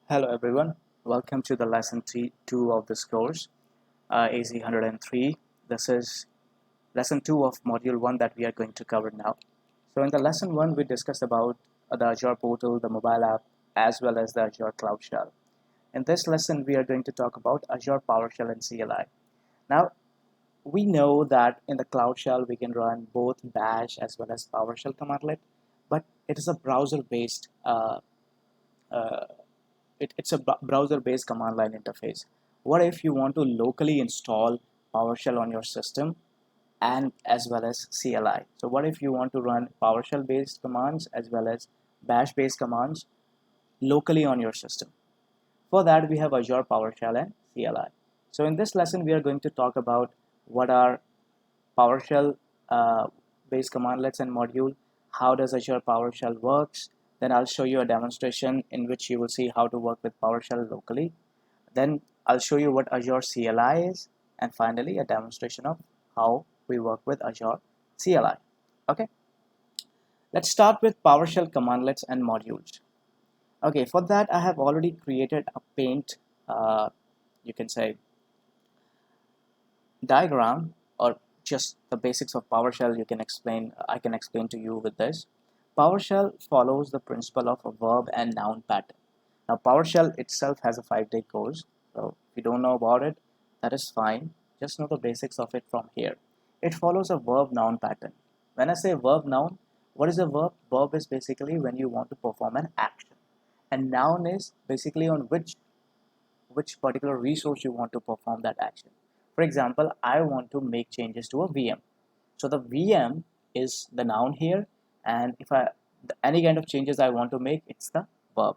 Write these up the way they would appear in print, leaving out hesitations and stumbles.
Hello everyone, welcome to the lesson 2 of this course, AZ-103. This is lesson 2 of module 1 that we are going to cover now. So in the lesson 1, we discussed about the Azure portal, the mobile app, as well as the Azure Cloud Shell. In this lesson, we are going to talk about Azure PowerShell and CLI. Now, we know that in the Cloud Shell, we can run both Bash as well as PowerShell commandlet, but it is a browser-based uh, it's a browser-based command line interface. What if you want to locally install PowerShell on your system and as well as CLI? So what if you want to run PowerShell-based commands as well as Bash-based commands locally on your system? For that, we have Azure PowerShell and CLI. So in this lesson, we are going to talk about what are PowerShell based commandlets and module, how does Azure PowerShell works. Then I'll show you a demonstration in which you will see how to work with PowerShell locally. Then I'll show you what Azure CLI is, and finally a demonstration of how we work with Azure CLI. Okay, let's start with PowerShell commandlets and modules. Okay, for that I have already created a paint, you can say diagram, or just the basics of PowerShell. I can explain to you with this. PowerShell follows the principle of a verb and noun pattern. Now PowerShell itself has a 5-day course, so if you don't know about it, that is fine. Just know the basics of it from here. It follows a verb noun pattern. When I say verb noun, what is a verb? Verb is basically when you want to perform an action, and noun is basically on which particular resource you want to perform that action. For example, I want to make changes to a VM. So the VM is the noun here, and if any kind of changes I want to make, it's the verb.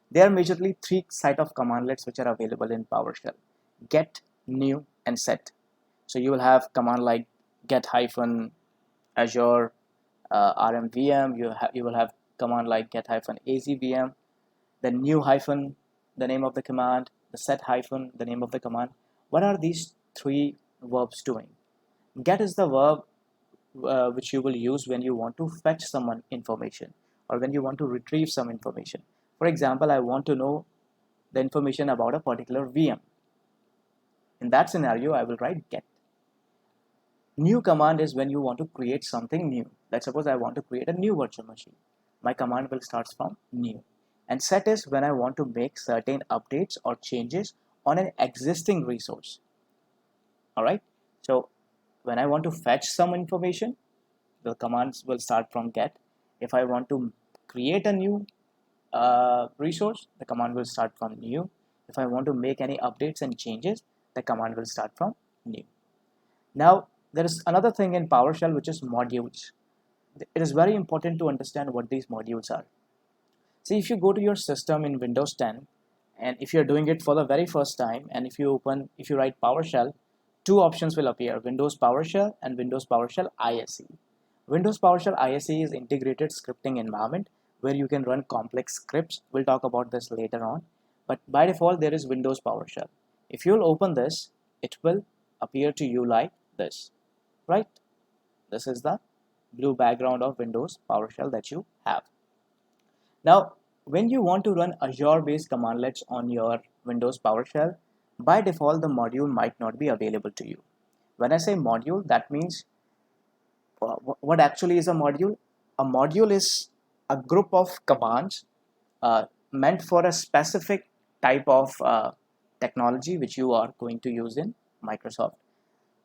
There are majorly 3 set of commandlets which are available in PowerShell: get, new, and set. So you will have command like get hyphen Azure rmvm. You will have command like get hyphen azvm, then new hyphen the name of the command, the set hyphen the name of the command. What are these 3 verbs doing? Get is the verb which you will use when you want to fetch some information or when you want to retrieve some information. For example, I want to know the information about a particular VM. In that scenario, I will write get. New command is when you want to create something new. Let's suppose I want to create a new virtual machine. My command will start from new. And set is when I want to make certain updates or changes on an existing resource. Alright, so when I want to fetch some information, the commands will start from get. If I want to create a new resource, the command will start from new. If I want to make any updates and changes, the command will start from new. Now, there is another thing in PowerShell which is modules. It is very important to understand what these modules are. See, if you go to your system in Windows 10, and if you're doing it for the very first time, and if you write PowerShell, 2 options will appear: Windows PowerShell and Windows PowerShell ISE. Windows PowerShell ISE is integrated scripting environment where you can run complex scripts. We'll talk about this later on. But by default, there is Windows PowerShell. If you'll open this, it will appear to you like this, right? This is the blue background of Windows PowerShell that you have. Now, when you want to run Azure-based commandlets on your Windows PowerShell, by default, the module might not be available to you. When I say module, that means what actually is a module? A module is a group of commands meant for a specific type of technology which you are going to use in Microsoft.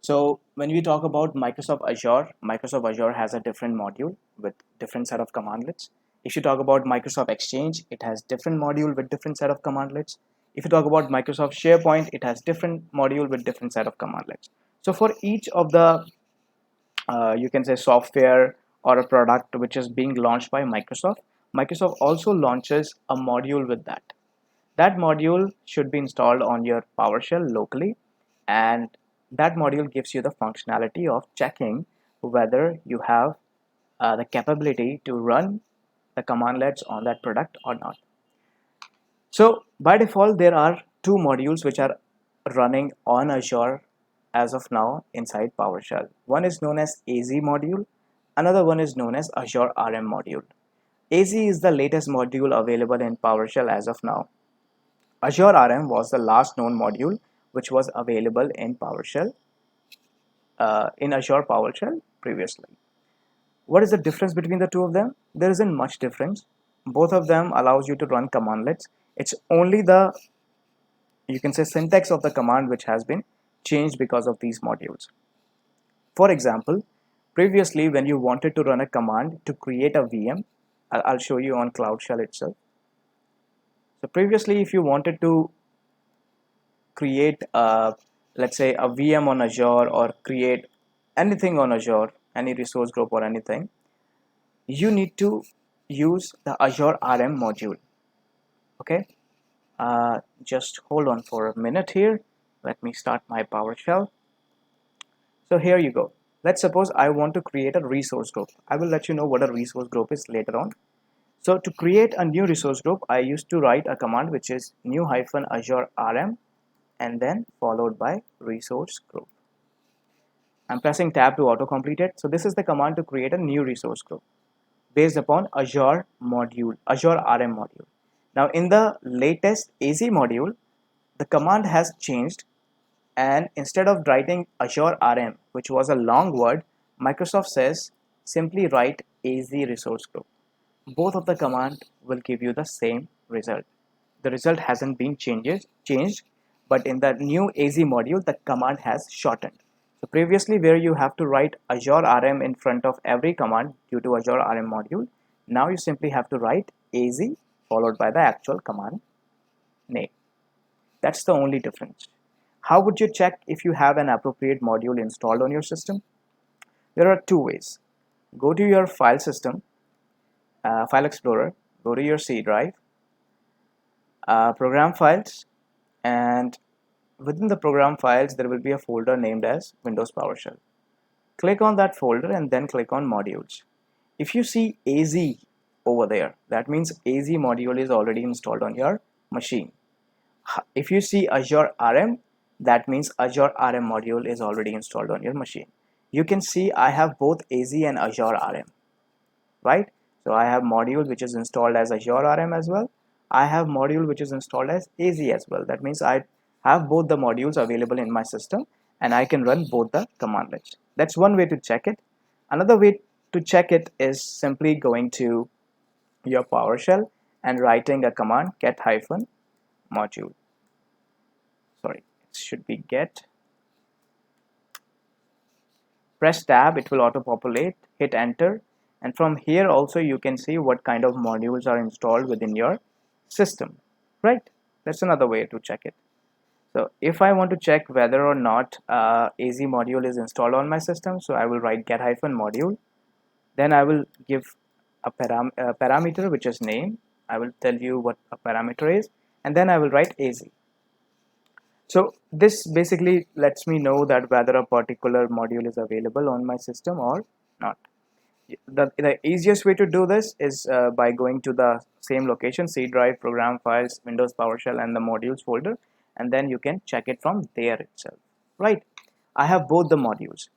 So when we talk about Microsoft Azure has a different module with different set of commandlets. If you talk about Microsoft Exchange, it has different module with different set of commandlets. If you talk about Microsoft SharePoint, it has different module with different set of commandlets. So for each of the you can say software or a product which is being launched by Microsoft also launches a module with that. That module should be installed on your PowerShell locally, and that module gives you the functionality of checking whether you have the capability to run the commandlets on that product or not. So by default, there are 2 modules which are running on Azure as of now inside PowerShell. One is known as AZ module, another one is known as Azure RM module. AZ is the latest module available in PowerShell as of now. Azure RM was the last known module which was available in PowerShell, in Azure PowerShell previously. What is the difference between the two of them? There isn't much difference. Both of them allows you to run commandlets. It's only the, you can say, syntax of the command which has been changed because of these modules. For example, previously when you wanted to run a command to create a VM, I'll show you on Cloud Shell itself. So previously, if you wanted to create let's say a VM on Azure or create anything on Azure, any resource group or anything, you need to use the Azure RM module. Okay, just hold on for a minute here. Let me start my PowerShell. So here you go. Let's suppose I want to create a resource group. I will let you know what a resource group is later on. So to create a new resource group, I used to write a command which is new-azure rm and then followed by resource group. I'm pressing tab to auto-complete it. So this is the command to create a new resource group based upon Azure module, Azure RM module. Now in the latest AZ module, the command has changed, and instead of writing Azure RM, which was a long word, Microsoft says simply write AZ resource group. Both of the command will give you the same result. The result hasn't been changed, but in the new AZ module, the command has shortened. So previously where you have to write Azure RM in front of every command due to Azure RM module, now you simply have to write AZ followed by the actual command name. That's the only difference. How would you check if you have an appropriate module installed on your system? There are two ways. Go to your file system, File Explorer, go to your C drive, program files, and within the program files there will be a folder named as Windows PowerShell. Click on that folder and then click on modules. If you see AZ over there, that means AZ module is already installed on your machine. If you see Azure RM, that means Azure RM module is already installed on your machine. You can see I have both AZ and Azure RM, right? So I have module which is installed as Azure RM as well. I have module which is installed as AZ as well. That means I have both the modules available in my system and I can run both the commandlets. That's one way to check it. Another way to check it is simply going to your PowerShell and writing a command get-module. Sorry, it should be get. Press tab, it will auto-populate, hit enter, and from here also you can see what kind of modules are installed within your system, right? That's another way to check it. So if I want to check whether or not AZ module is installed on my system, so I will write get-module, then I will give a parameter which is name. I will tell you what a parameter is, and then I will write AZ. So this basically lets me know that whether a particular module is available on my system or not. The easiest way to do this is by going to the same location, C drive, program files, Windows PowerShell, and the modules folder, and then you can check it from there itself, right? I have both the modules.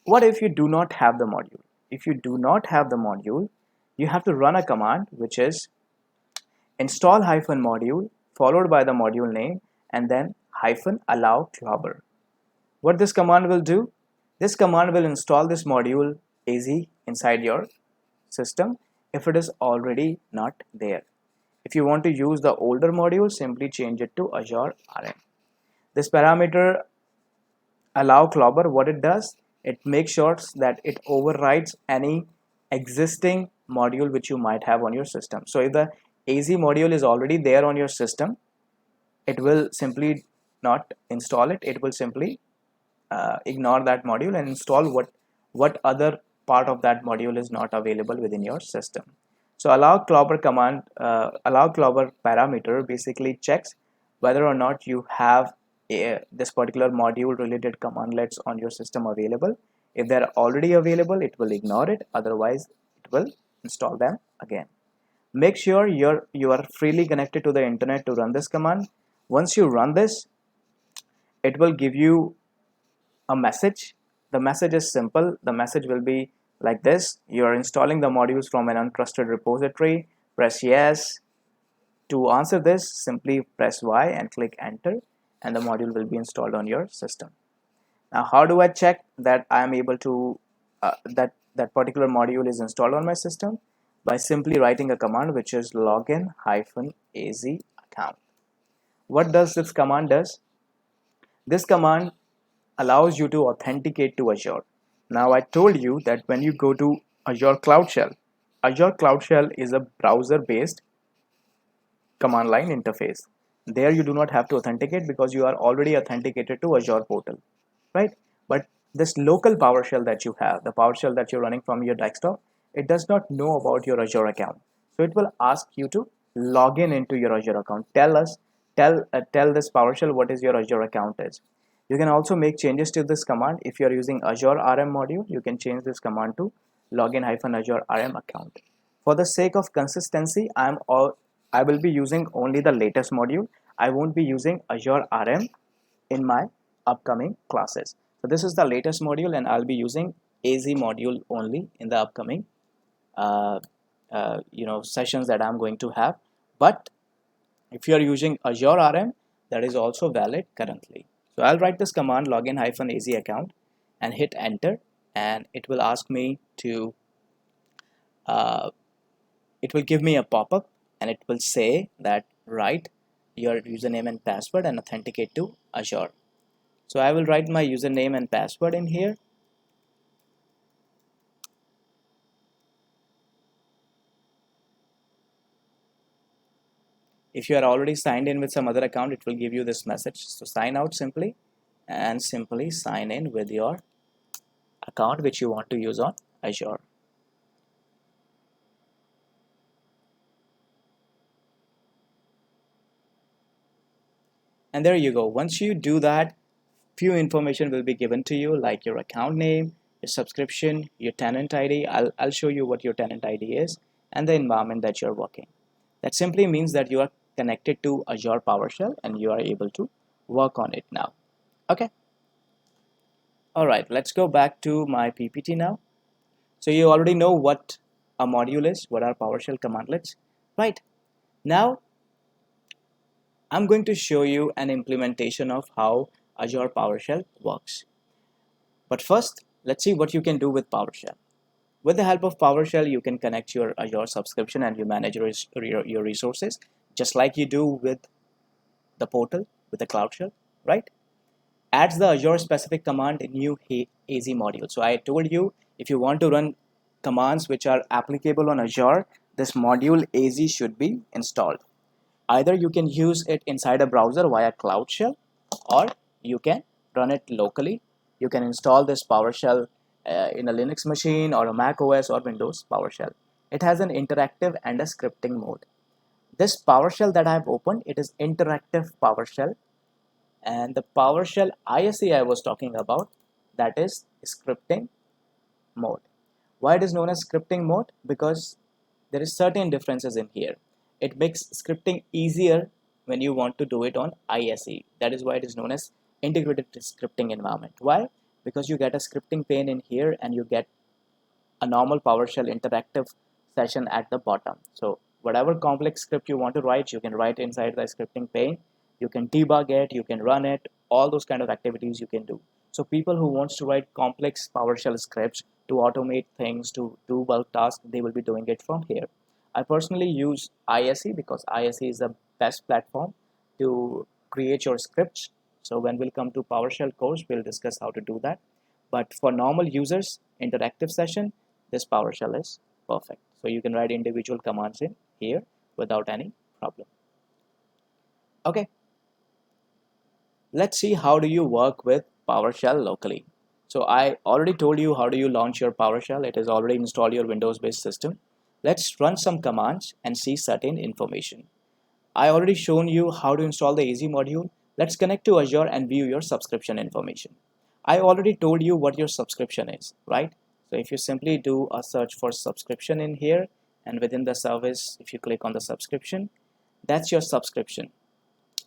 What if you do not have the module? If you do not have the module, you have to run a command which is install-module followed by the module name and then -allow clobber. What this command will do? This command will install this module AZ inside your system if it is already not there. If you want to use the older module, simply change it to Azure RM. This parameter allow clobber, what it does, it makes sure that it overrides any existing module which you might have on your system. So if the AZ module is already there on your system, it will simply not install it. It will simply ignore that module and install what other part of that module is not available within your system. So allow clobber command, allow clobber parameter basically checks whether or not you have this particular module related commandlets on your system available. If they're already available, it will ignore it. Otherwise, it will install them again. Make sure you are freely connected to the internet to run this command. Once you run this, it will give you a message. The message is simple. The message will be like this. You're installing the modules from an untrusted repository. Press yes. To answer this, simply press Y and click enter, and the module will be installed on your system. Now, how do I check that I am able to that particular module is installed on my system? By simply writing a command, which is login-az account. What does this command does? This command allows you to authenticate to Azure. Now, I told you that when you go to Azure Cloud Shell, Azure Cloud Shell is a browser-based command line interface. There you do not have to authenticate because you are already authenticated to Azure portal, right? But this local PowerShell that you have, the PowerShell that you're running from your desktop, it does not know about your Azure account. So it will ask you to log in into your Azure account. Tell this PowerShell what is your Azure account is. You can also make changes to this command. If you're using Azure RM module, you can change this command to login-azure RM account. For the sake of consistency, I will be using only the latest module. I won't be using Azure RM in my upcoming classes. So this is the latest module, and I'll be using AZ module only in the upcoming sessions that I'm going to have. But if you are using Azure RM, that is also valid currently. So I'll write this command login-az account and hit enter, and it will ask me to it will give me a pop-up, and it will say that write your username and password and authenticate to Azure. So I will write my username and password in here. If you are already signed in with some other account, it will give you this message. So sign out simply, and simply sign in with your account which you want to use on Azure. And there you go. Once you do that, few information will be given to you, like your account name, your subscription, your tenant ID. I'll show you what your tenant ID is, and the environment that you're working. That simply means that you are connected to Azure PowerShell and you are able to work on it now. Okay. All right, let's go back to my PPT now. So you already know what a module is, what are PowerShell commandlets, right? Now, I'm going to show you an implementation of how Azure PowerShell works. But first, let's see what you can do with PowerShell. With the help of PowerShell, you can connect your Azure subscription and you manage your resources, just like you do with the portal, with the Cloud Shell, right? Adds the Azure specific command in new AZ module. So I told you, if you want to run commands which are applicable on Azure, this module AZ should be installed. Either you can use it inside a browser via Cloud Shell, or you can run it locally. You can install this PowerShell in a Linux machine or a Mac OS or Windows PowerShell. It has an interactive and a scripting mode. This PowerShell that I have opened, it is interactive PowerShell, and the PowerShell ISE I was talking about, that is scripting mode. Why it is known as scripting mode? Because there is certain differences in here. It makes scripting easier when you want to do it on ISE. That is why it is known as integrated scripting environment. Why? Because you get a scripting pane in here and you get a normal PowerShell interactive session at the bottom. So whatever complex script you want to write, you can write inside the scripting pane. You can debug it, you can run it, all those kind of activities you can do. So people who wants to write complex PowerShell scripts to automate things, to do bulk tasks, they will be doing it from here. I personally use ISE because ISE is the best platform to create your scripts. So when we'll come to PowerShell course, we'll discuss how to do that. But for normal users, interactive session, this PowerShell is perfect. So you can write individual commands in here without any problem. Okay. Let's see how do you work with PowerShell locally. So I already told you how do you launch your PowerShell. It is already installed your Windows-based system. Let's run some commands and see certain information. I already shown you how to install the AZ module. Let's connect to Azure and view your subscription information. I already told you what your subscription is, right? So if you simply do a search for subscription in here, and within the service, if you click on the subscription, that's your subscription.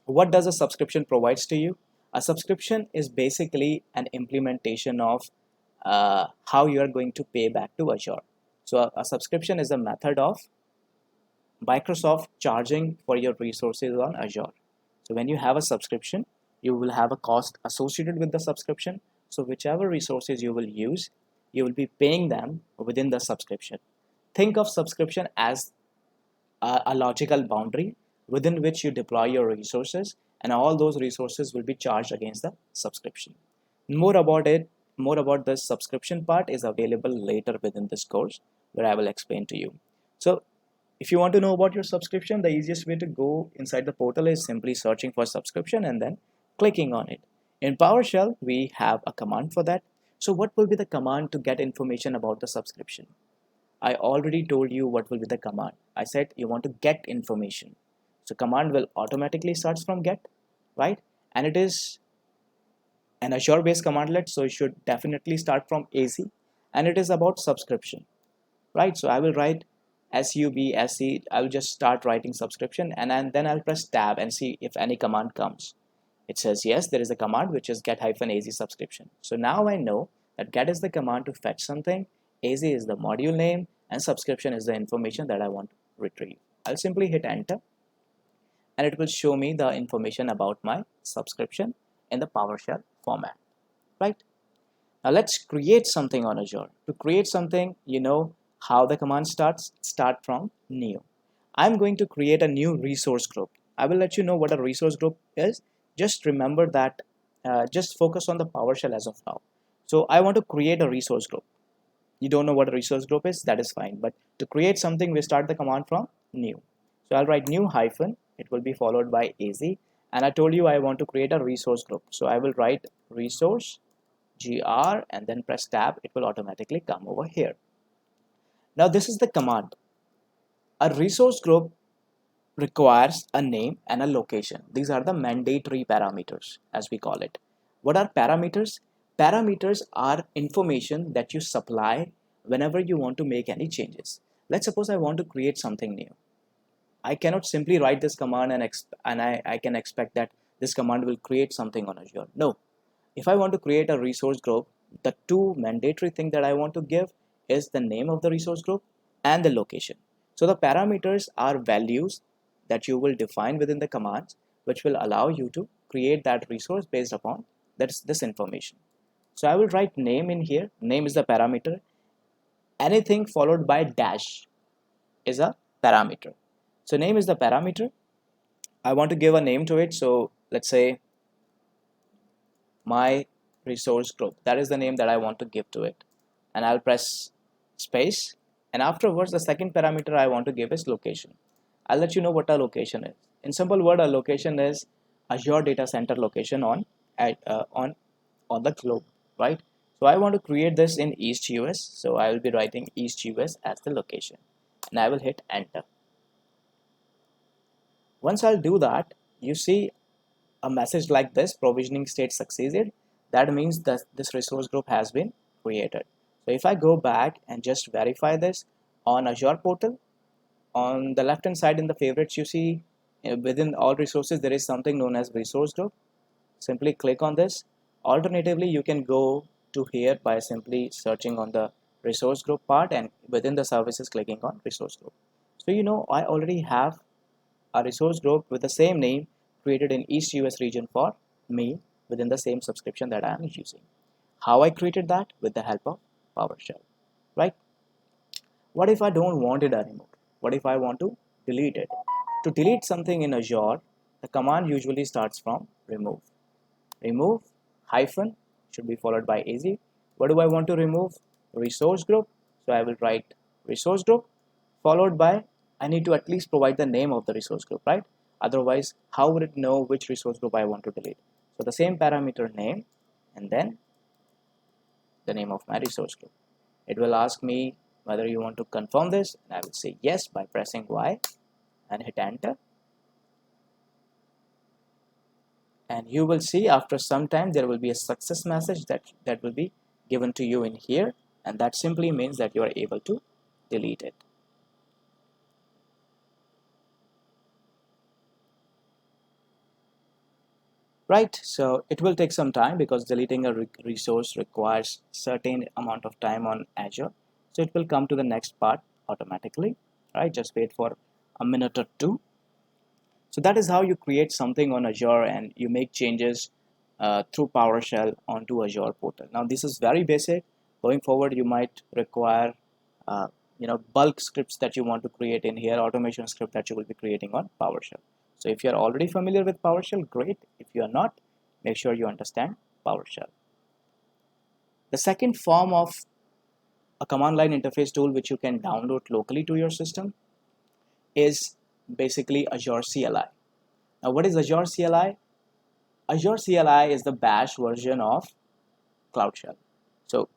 What does a subscription provides to you? A subscription is basically an implementation of how you are going to pay back to Azure. So a subscription is a method of Microsoft charging for your resources on Azure. So when you have a subscription, you will have a cost associated with the subscription. So whichever resources you will use, you will be paying them within the subscription. Think of subscription as a logical boundary within which you deploy your resources, and all those resources will be charged against the subscription. More about it, more about the subscription part is available later within this course where I will explain to you. So if you want to know about your subscription, the easiest way to go inside the portal is simply searching for subscription and then clicking on it. In PowerShell, we have a command for that. So what will be the command to get information about the subscription? I already told you what will be the command. I said you want to get information. So command will automatically starts from get, right? And it is an Azure based commandlet, so it should definitely start from AZ, and it is about subscription, right? So I will write SUB I will just start writing subscription, and then I'll press tab and see if any command comes. It says yes, there is a command which is get-az subscription. So now I know that get is the command to fetch something, AZ is the module name, and subscription is the information that I want to retrieve. I'll simply hit enter and it will show me the information about my subscription in the PowerShell format, right? Now let's create something on Azure. To create something, you know how the command start from new. I'm going to create a new resource group. I will let you know what a resource group is. Just remember that, just focus on the PowerShell as of now. So I want to create a resource group. You don't know what a resource group is, that is fine. But to create something, we start the command from new. So I'll write new hyphen, it will be followed by AZ. And I told you I want to create a resource group. So I will write resource gr and then press tab, it will automatically come over here. Now this is the command. A resource group requires a name and a location. These are the mandatory parameters, as we call it. What are parameters? Parameters are information that you supply whenever you want to make any changes. Let's suppose I want to create something new. I cannot simply write this command and I can expect that this command will create something on Azure. No. If I want to create a resource group, the two mandatory things that I want to give is the name of the resource group and the location. So the parameters are values that you will define within the commands, which will allow you to create that resource based upon this information. So I will write name in here. Name is the parameter. Anything followed by dash is a parameter. So name is the parameter. I want to give a name to it. So let's say my resource group. That is the name that I want to give to it. And I'll press space. And afterwards, the second parameter I want to give is location. I'll let you know what a location is. In simple word, a location is Azure data center location on the globe, right? So I want to create this in East US. So I will be writing East US as the location. And I will hit enter. Once I'll do that, you see a message like this, provisioning state succeeded. That means that this resource group has been created. So if I go back and just verify this on Azure portal, on the left hand side in the favorites, you see within all resources there is something known as resource group. Simply click on this. Alternatively, you can go to here by simply searching on the resource group part and within the services clicking on resource group. So you know I already have a resource group with the same name created in East US region for me within the same subscription that I am using. How I created that? With the help of PowerShell, right? What if I don't want it anymore? What if I want to delete it? To delete something in Azure, the command usually starts from remove. Remove hyphen should be followed by AZ. What do I want to remove? Resource group. So I will write resource group followed by, I need to at least provide the name of the resource group, right? Otherwise, how would it know which resource group I want to delete? So the same parameter name and then the name of my resource group. It will ask me whether you want to confirm this, and I will say yes by pressing Y and hit enter. And you will see after some time there will be a success message that will be given to you in here, and that simply means that you are able to delete it. right? So it will take some time because deleting a resource requires certain amount of time on Azure. So it will come to the next part automatically, right? Just wait for a minute or two. So that is how you create something on Azure and you make changes through PowerShell onto Azure portal. Now this is very basic. Going forward, you might require uh, bulk scripts that you want to create in here, automation script that you will be creating on PowerShell. So if you're already familiar with PowerShell, great. If you're not, make sure you understand PowerShell. The second form of a command line interface tool which you can download locally to your system is basically Azure CLI. Now what is Azure CLI? Azure CLI is the bash version of Cloud Shell. So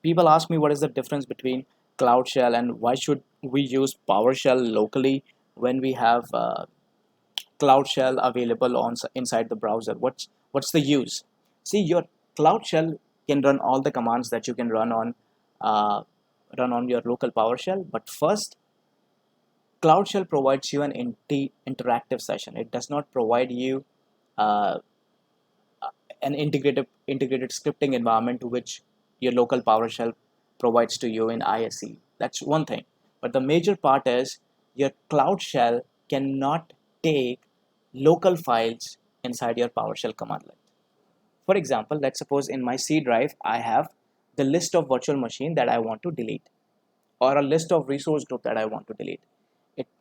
people ask me what is the difference between Cloud Shell and why should we use PowerShell locally when we have Cloud Shell available on inside the browser. What's the use? See, your Cloud Shell can run all the commands that you can uh, run on your local PowerShell. But first, Cloud Shell provides you an interactive session. It does not provide you uh, an integrated scripting environment to which your local PowerShell provides to you in ISE. That's one thing. But the major part is your Cloud Shell cannot take local files inside your PowerShell command line. For example, let's suppose in my C drive, I have the list of virtual machine that I want to delete or a list of resource group that I want to delete.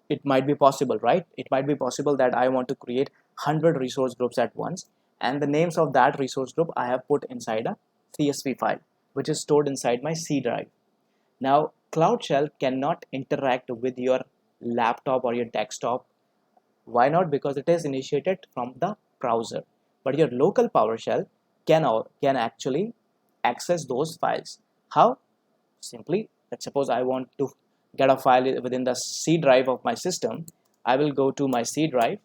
It might be possible, right? It might be possible that I want to create 100 resource groups at once, and the names of that resource group I have put inside a CSV file, which is stored inside my C drive. Now, Cloud Shell cannot interact with your laptop or your desktop. Why not? Because it is initiated from the browser. But your local PowerShell can actually access those files. How? Simply, let's suppose I want to get a file within the C drive of my system. I will go to my C drive,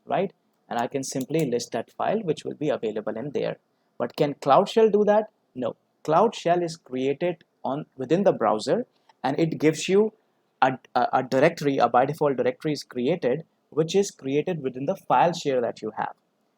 right? And I can simply list that file which will be available in there. But can Cloud Shell do that? No. Cloud Shell is created on within the browser, and it gives you a directory, a by default directory is created, which is created within the file share that you have.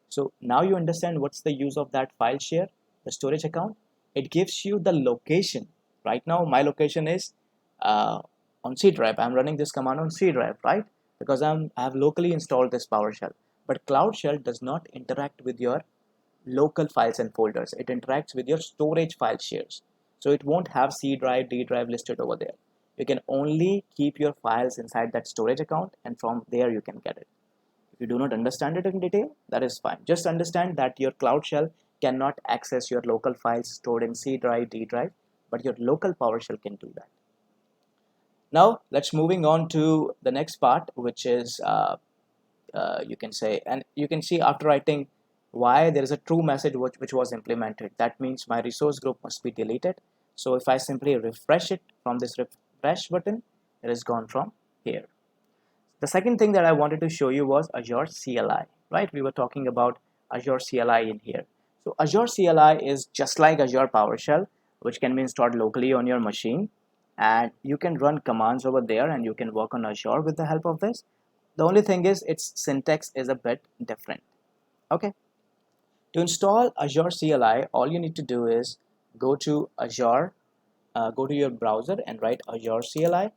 So now you understand what's the use of that file share, the storage account. It gives you the location. Right now my location is on C drive. I'm running this command on C drive, right? Because I have locally installed this PowerShell. But Cloud Shell does not interact with your local files and folders. It interacts with your storage file shares. So it won't have C drive, D drive listed over there. You can only keep your files inside that storage account, and from there you can get it. If you do not understand it in detail, that is fine. Just understand that your Cloud Shell cannot access your local files stored in C drive, D drive, but your local PowerShell can do that. Now let's moving on to the next part, which is you can say, and you can see after writing why there is a true message which was implemented. That means my resource group must be deleted. So if I simply refresh it from this refresh button, it is gone from here. The second thing that I wanted to show you was Azure CLI, right? We were talking about Azure CLI in here. So Azure CLI is just like Azure PowerShell, which can be installed locally on your machine, and you can run commands over there and you can work on Azure with the help of this. The only thing is its syntax is a bit different. Okay. To install Azure CLI, all you need to do is go to Azure, go to your browser and write Azure CLI.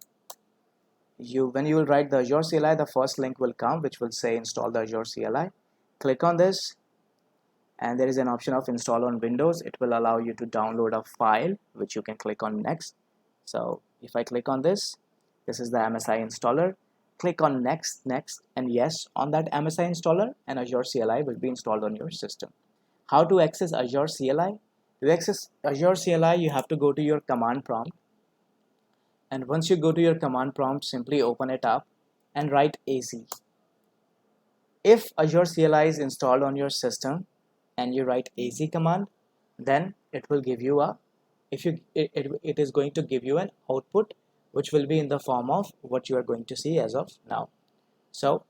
When you will write the Azure CLI, the first link will come which will say install the Azure CLI. Click on this, and there is an option of install on Windows. It will allow you to download a file which you can click on next. So if I click on this is the MSI installer. Click on next, and yes on that MSI installer, and Azure CLI will be installed on your system. How to access Azure CLI? To access Azure CLI, you have to go to your command prompt, and once you go to your command prompt, simply open it up and write AZ. If Azure CLI is installed on your system and you write AZ command, then it will give you it is going to give you an output which will be in the form of what you are going to see as of now. So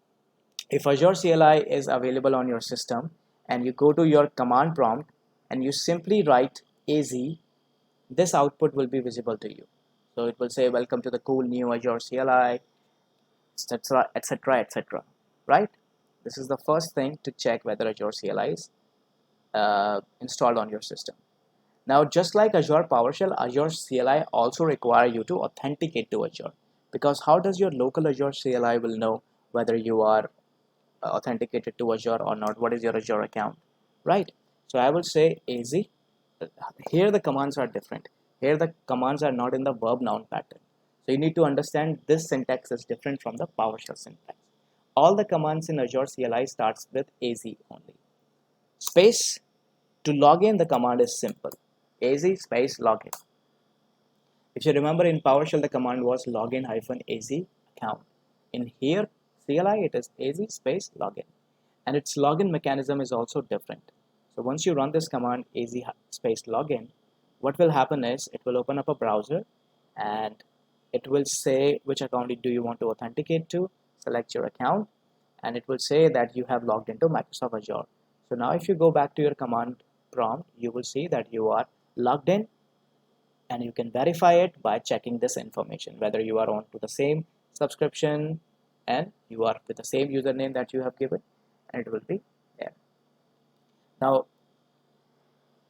if Azure CLI is available on your system and you go to your command prompt and you simply write AZ, this output will be visible to you. So it will say welcome to the cool new Azure CLI, etc., etc., etc., right? This is the first thing to check whether Azure CLI is installed on your system. Now, just like Azure PowerShell, Azure CLI also require you to authenticate to Azure, because how does your local Azure CLI will know whether you are authenticated to Azure or not? What is your Azure account, right? So I will say AZ. Here the commands are different. Here the commands are not in the verb noun pattern. So you need to understand this syntax is different from the PowerShell syntax. All the commands in Azure CLI starts with AZ only. Space. To log in, the command is simple. AZ space login. If you remember, in PowerShell the command was login -az account. In here CLI it is AZ space login, and its login mechanism is also different. So once you run this command AZ space login, what will happen is it will open up a browser and it will say which account do you want to authenticate to. Select your account and it will say that you have logged into Microsoft Azure. So now if you go back to your command prompt, you will see that you are logged in, and you can verify it by checking this information, whether you are on to the same subscription and you are with the same username that you have given, and it will be there. Now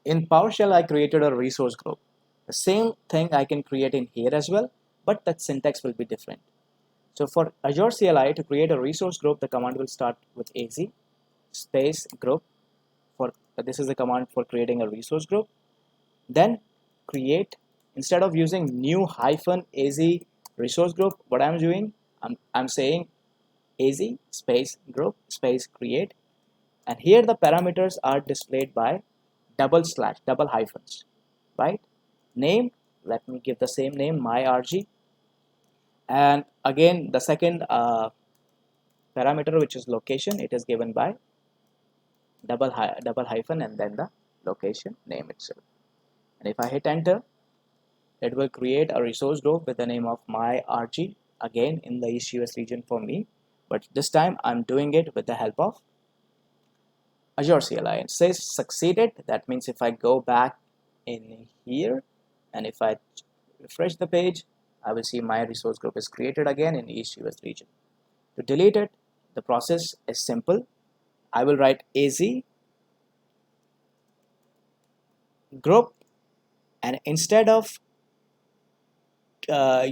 in PowerShell I created a resource group. The same thing I can create in here as well, but the syntax will be different. So for Azure CLI, to create a resource group, the command will start with AZ space group. For this is the command for creating a resource group. Then create, instead of using new -az resource group, what I'm doing, I'm saying AZ space group space create, and here the parameters are displayed by double hyphens, right? Name, let me give the same name, myrg, and again the second parameter, which is location, it is given by double hyphen and then the location name itself. And if I hit enter, it will create a resource group with the name of myrg, again in the East US region for me, but this time I'm doing it with the help of Azure CLI. It says succeeded. That means if I go back in here and if I refresh the page, I will see my resource group is created again in East US region. To delete it, the process is simple. I will write AZ group, and instead of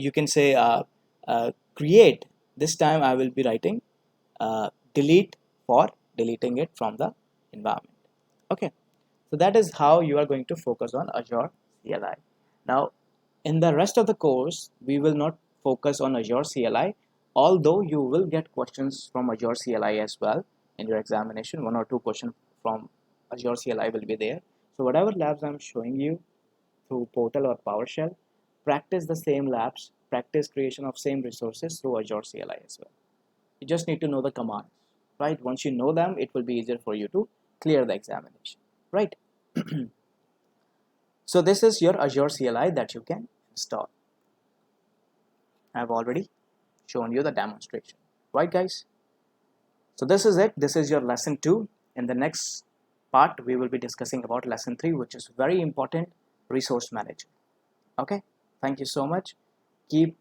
you can say create, this time I will be writing delete for deleting it from the environment. Okay, so that is how you are going to focus on Azure CLI. Now in the rest of the course we will not focus on Azure CLI, although you will get questions from Azure CLI as well in your examination. 1 or 2 questions from Azure CLI will be there. So whatever labs I'm showing you through Portal or PowerShell, practice the same labs, practice creation of same resources through Azure CLI as well. You just need to know the commands, right? Once you know them, it will be easier for you to clear the examination, right? So this is your Azure CLI that you can install. I've already shown you the demonstration, right guys? So this is it. This is your lesson 2. In the next part, we will be discussing about lesson 3, which is very important, resource management. Okay, thank you so much. Keep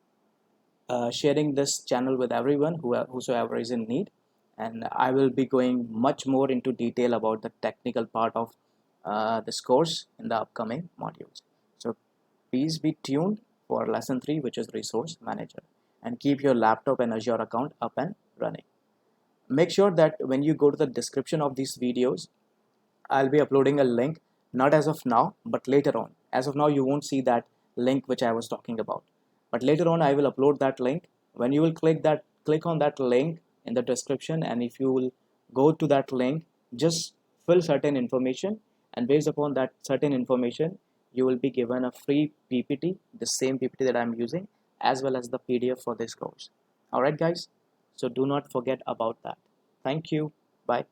sharing this channel with everyone whosoever is in need, and I will be going much more into detail about the technical part of this course in the upcoming modules. So please be tuned for lesson 3, which is resource manager, and keep your laptop and Azure account up and running. Make sure that when you go to the description of these videos, I'll be uploading a link, not as of now, but later on. As of now, you won't see that link which I was talking about, but later on I will upload that link. When you will click on that link in the description, and if you will go to that link, just fill certain information, and based upon that certain information, you will be given a free PPT, the same PPT that I'm using, as well as the PDF for this course. Alright guys, so do not forget about that. Thank you. Bye.